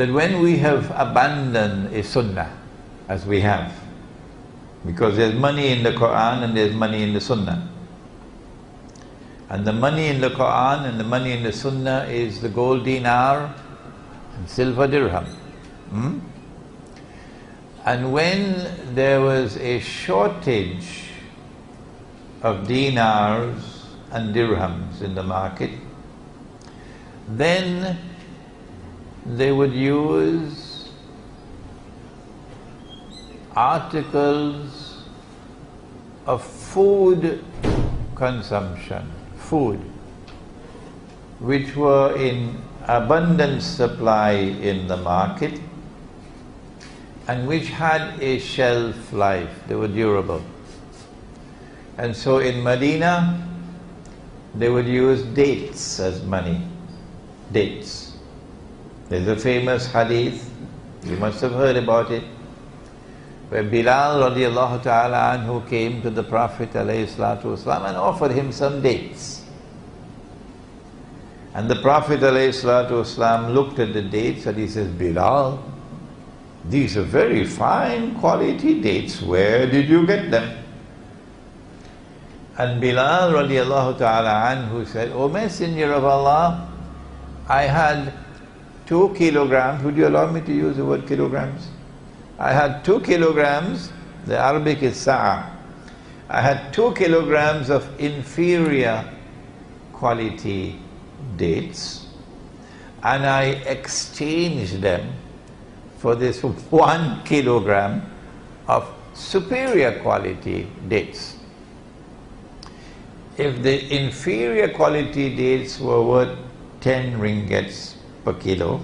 that when we have abandoned a sunnah, as we have, because there's money in the Quran and there's money in the sunnah. And the money in the Quran and the money in the sunnah is the gold dinar and silver dirham. And when there was a shortage of dinars and dirhams in the market, then they would use articles of food consumption, food, which were in abundant supply in the market and which had a shelf life. They were durable. And so in Medina, they would use dates as money. Dates. There's a famous hadith, you must have heard about it, where Bilal radiallahu ta'ala anhu came to the Prophet alayhi salatu wasalam and offered him some dates. And the Prophet alayhi salatu wasalam looked at the dates and he says, Bilal, these are very fine quality dates. Where did you get them? And Bilal radiallahu ta'ala anhu said, O Messenger of Allah, I had 2 kilograms. Would you allow me to use the word kilograms? I had 2 kilograms, the Arabic is sa'a. I had 2 kilograms of inferior quality dates, and I exchanged them for this 1 kilogram of superior quality dates. If the inferior quality dates were worth 10 ringgits per kilo,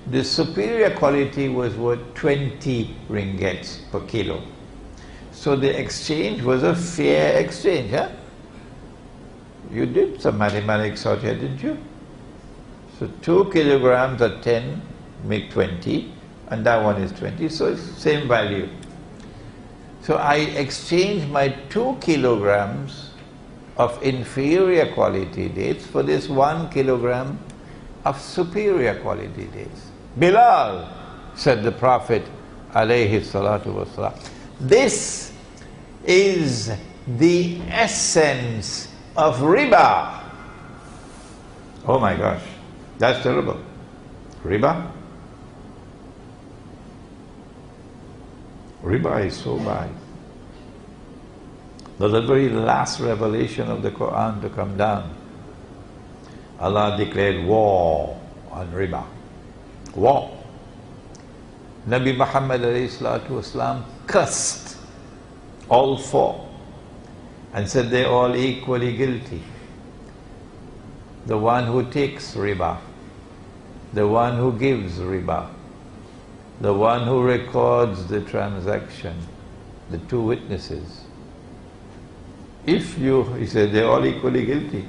the superior quality was worth 20 ringgits per kilo. So the exchange was a fair exchange, huh? You did some mathematics out here, didn't you? So 2 kilograms at 10 make 20, and that one is 20, so it's same value. So I exchanged my 2 kilograms of inferior quality dates for this 1 kilogram of superior quality dates. Bilal, said the Prophet alayhi salatu wasalam, this is the essence of riba. Oh my gosh, that's terrible. Riba? Riba is so bad. The very last revelation of the Quran to come down, Allah declared war on riba. War. Nabi Muhammad ﷺ cursed all 4 and said they're all equally guilty. The one who takes riba, the one who gives riba, the one who records the transaction, the 2 witnesses. If you, he said, they're all equally guilty.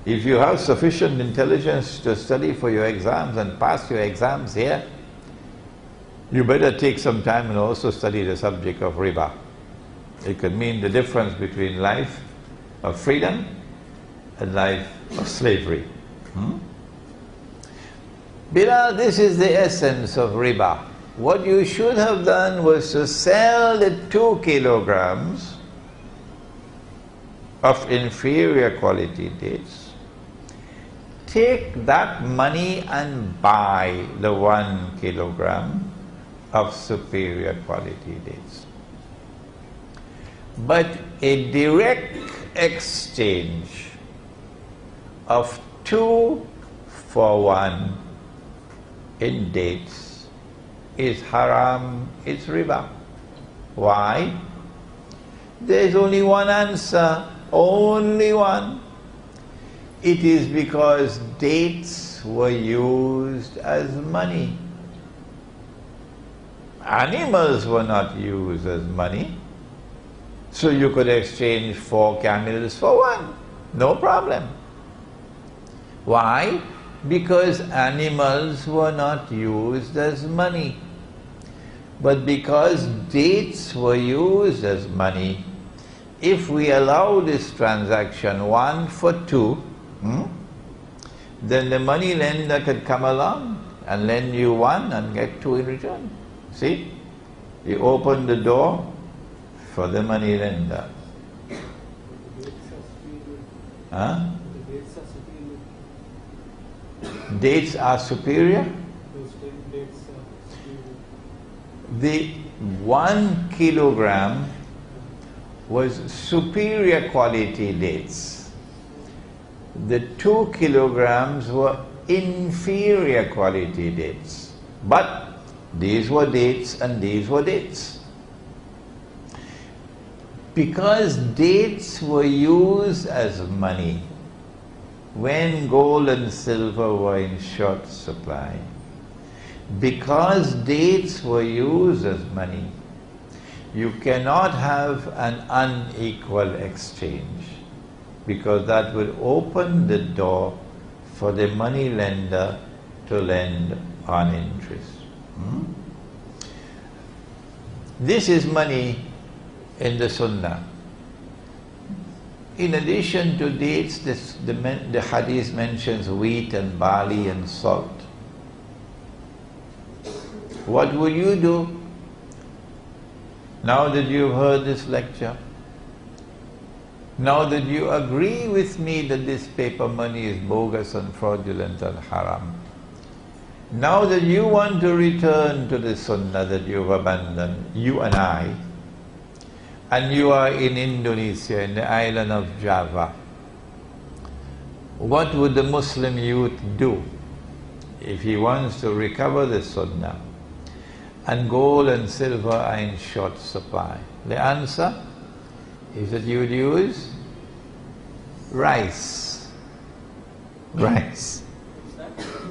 If you have sufficient intelligence to study for your exams and pass your exams here, you better take some time and also study the subject of riba. It could mean the difference between life of freedom and life of slavery. Bilal, this is the essence of riba. What you should have done was to sell the 2 kilograms of inferior quality dates, take that money and buy the 1 kilogram of superior quality dates. But a direct exchange of 2 for 1 in dates is haram, it's riba. Why? There's only one answer, only one. It is because dates were used as money. Animals were not used as money. So you could exchange 4 camels for 1, no problem. Why? Because animals were not used as money. But because dates were used as money, if we allow this transaction 1 for 2, then the money lender could come along and lend you one and get two in return. See? You open the door for the money lender. Huh? Dates are superior? The 1 kilogram was superior quality dates. The 2 kilograms were inferior quality dates. But these were dates and these were dates. Because dates were used as money when gold and silver were in short supply, because dates were used as money, you cannot have an unequal exchange, because that will open the door for the money lender to lend on interest. This is money in the Sunnah. In addition to dates, the hadith mentions wheat and barley and salt. What will you do now that you've heard this lecture? Now that you agree with me that this paper money is bogus and fraudulent and haram, now that you want to return to the Sunnah that you've abandoned, you and I, and you are in Indonesia, in the island of Java, what would the Muslim youth do if he wants to recover the Sunnah and gold and silver are in short supply? The answer is that you would use rice. Rice.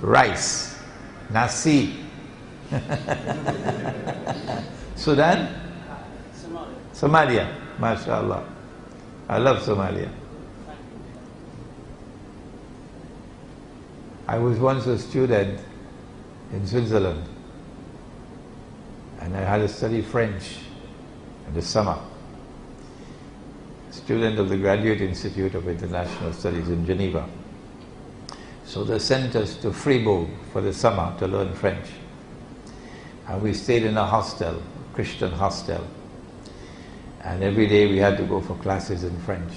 Rice. Nasi. Sudan? Somalia. MashaAllah. I love Somalia. I was once a student in Switzerland, and I had to study French in the summer. Student of the Graduate Institute of International Studies in Geneva. So they sent us to Fribourg for the summer to learn French. And we stayed in a hostel, Christian hostel. And every day we had to go for classes in French.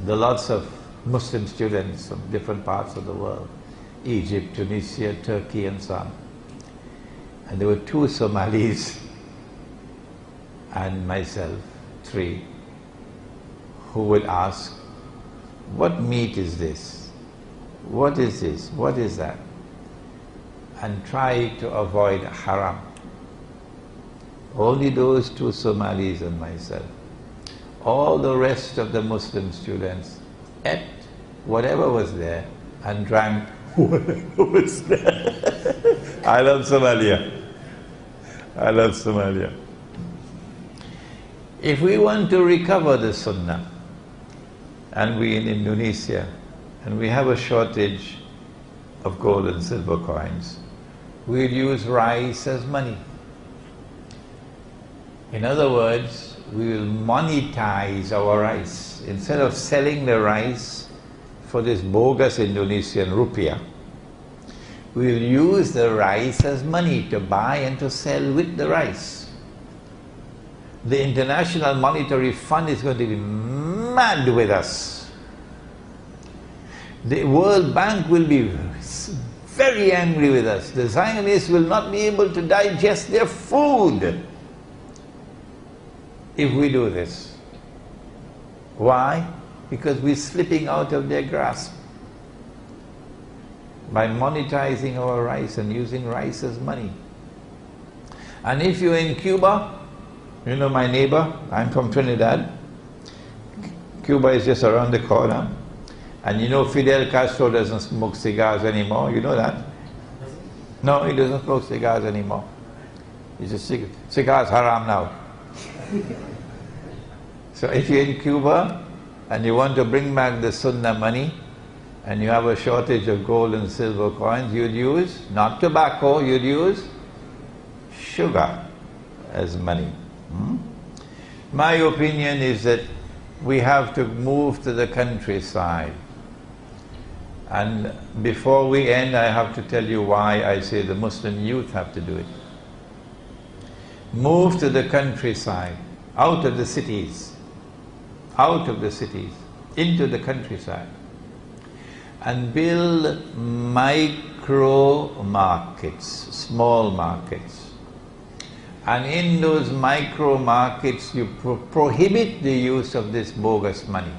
There are lots of Muslim students from different parts of the world, Egypt, Tunisia, Turkey, and so on. And there were 2 Somalis and myself, 3, who would ask, what meat is this? What is this? What is that? And try to avoid haram. Only those 2 Somalis and myself. All the rest of the Muslim students ate whatever was there and drank whatever was there. I love Somalia. I love Somalia. If we want to recover the Sunnah, and we in Indonesia, and we have a shortage of gold and silver coins, we'll use rice as money. In other words, we will monetize our rice. Instead of selling the rice for this bogus Indonesian rupiah, we will use the rice as money to buy and to sell with the rice. The International Monetary Fund is going to be mad with us. The World Bank will be very angry with us. The Zionists will not be able to digest their food if we do this. Why? Because we're slipping out of their grasp by monetizing our rice and using rice as money. And if you're in Cuba, you know my neighbor, I'm from Trinidad. Cuba is just around the corner. And you know Fidel Castro doesn't smoke cigars anymore, you know that? No, he doesn't smoke cigars anymore. He's a cigars haram now. So if you're in Cuba and you want to bring back the Sunnah money and you have a shortage of gold and silver coins, you'd use, not tobacco, you'd use sugar as money. My opinion is that we have to move to the countryside And before we end, I have to tell you why I say the Muslim youth have to do it. Move to the countryside, out of the cities, into the countryside, and build micro markets, small markets. And in those micro markets, you prohibit the use of this bogus money.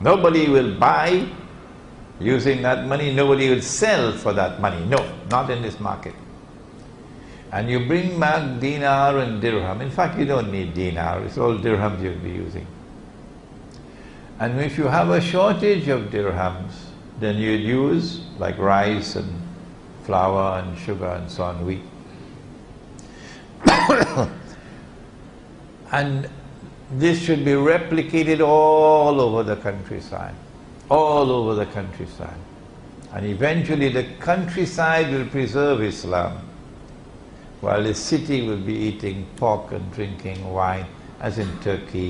Nobody will buy using that money, nobody will sell for that money. No, not in this market. And you bring back dinar and dirham. In fact, you don't need dinar, it's all dirhams you'll be using. And if you have a shortage of dirhams, then you'd use like rice and flour and sugar and so on, wheat. And this should be replicated all over the countryside. All over the countryside. And eventually the countryside will preserve Islam, while the city will be eating pork and drinking wine, as in Turkey,